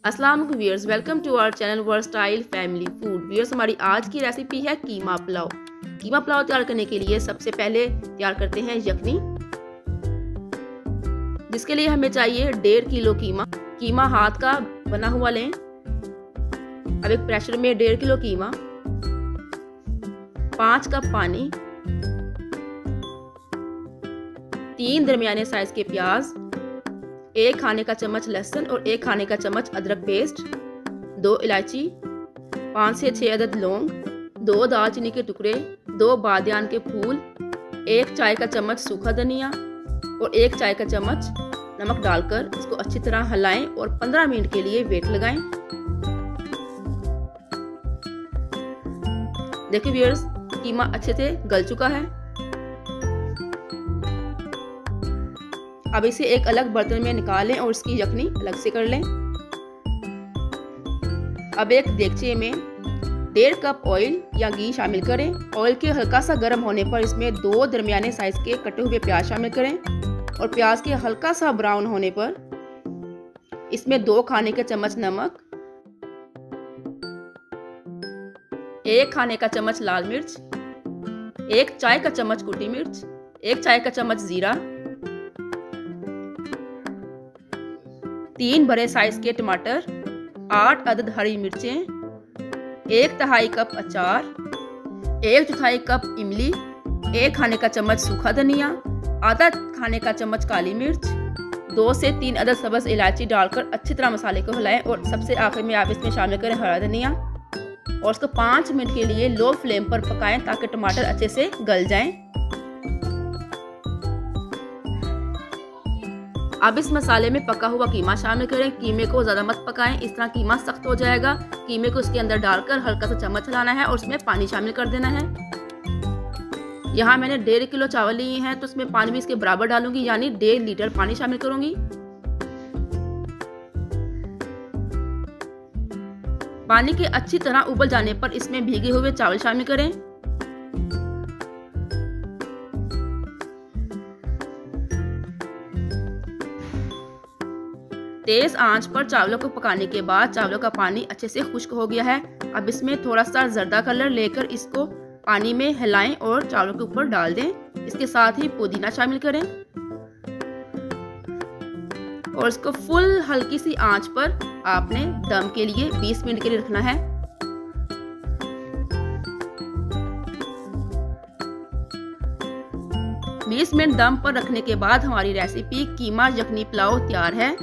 अस्सलाम वालेकुम viewers, welcome to our channel versatile family food. Viewers, हमारी आज की रेसिपी है कीमा पुलाव। कीमा पुलाव तैयार करने के लिए सबसे पहले तैयार करते हैं यखनी, जिसके लिए हमें चाहिए 1.5 किलो कीमा। कीमा हाथ का बना हुआ लें। अब एक प्रेशर में 1.5 किलो कीमा, 5 कप पानी, 3 दरमियाने साइज के प्याज, 1 खाने का चम्मच लहसुन और 1 खाने का चम्मच अदरक पेस्ट, 2 इलायची, 5 से 6 अदद लौंग, 2 दालचीनी के टुकड़े, 2 बादियान के फूल, 1 चाय का चम्मच सूखा धनिया और 1 चाय का चम्मच नमक डालकर इसको अच्छी तरह हिलाएं और 15 मिनट के लिए वेट लगाएं। देखिए व्यूअर्स, कीमा अच्छे से गल चुका है। अब इसे एक अलग बर्तन में निकालें और इसकी यखनी अलग से कर लें। अब एक देगचे में 1.5 कप ऑयल या घी शामिल करें। ऑयल के हल्का सा गर्म होने पर इसमें 2 दरमियाने साइज के कटे हुए प्याज शामिल करें और प्याज के हल्का सा ब्राउन होने पर इसमें 2 खाने के चम्मच नमक, 1 खाने का चम्मच लाल मिर्च, 1 चाय का चम्मच कुटी मिर्च, 1 चाय का चम्मच जीरा, 3 बड़े साइज के टमाटर, 8 अदद हरी मिर्चें, 1/2 कप अचार, 1/4 कप इमली, 1 खाने का चम्मच सूखा धनिया, आधा खाने का चम्मच काली मिर्च, 2 से 3 अदद सब्ज इलायची डालकर अच्छी तरह मसाले को हिलाएं और सबसे आखिर में आप इसमें शामिल करें हरा धनिया और उसको 5 मिनट के लिए लो फ्लेम पर पकाएं ताकि टमाटर अच्छे से गल जाएं। अब इस मसाले में पका हुआ कीमा शामिल करें। कीमे को ज़्यादा मत पकाएं, इस तरह कीमा सख्त हो जाएगा। कीमे को उसके अंदर डालकर हल्का सा चम्मच हिलाना है और उसमें पानी शामिल कर देना है। यहाँ मैंने 1.5 किलो चावल लिए हैं तो उसमें पानी भी इसके बराबर डालूंगी, यानी 1.5 लीटर पानी शामिल करूंगी। पानी के अच्छी तरह उबल जाने पर इसमें भीगे हुए चावल शामिल करें। तेज आंच पर चावलों को पकाने के बाद चावलों का पानी अच्छे से खुश्क हो गया है। अब इसमें थोड़ा सा जर्दा कलर लेकर इसको पानी में हिलाएं और चावलों के ऊपर डाल दें। इसके साथ ही पुदीना शामिल करें और इसको फुल हल्की सी आंच पर आपने दम के लिए 20 मिनट के लिए रखना है। बीस मिनट दम पर रखने के बाद हमारी रेसिपी कीमा यखनी पुलाव तैयार है।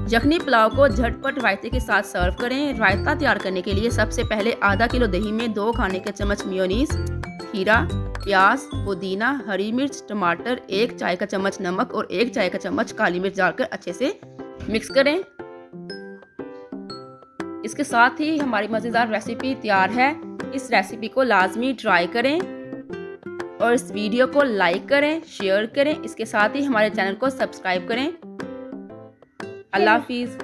यखनी पुलाव को झटपट रायते के साथ सर्व करें। रायता तैयार करने के लिए सबसे पहले आधा किलो दही में 2 खाने के चम्मच मेयोनीज, खीरा, प्याज, पुदीना, हरी मिर्च, टमाटर, 1 चाय का चम्मच नमक और 1 चाय का चम्मच काली मिर्च डालकर अच्छे से मिक्स करें। इसके साथ ही हमारी मज़ेदार रेसिपी तैयार है। इस रेसिपी को लाजमी ट्राई करें और इस वीडियो को लाइक करें, शेयर करें। इसके साथ ही हमारे चैनल को सब्सक्राइब करें। अल्लाह हाफिज़।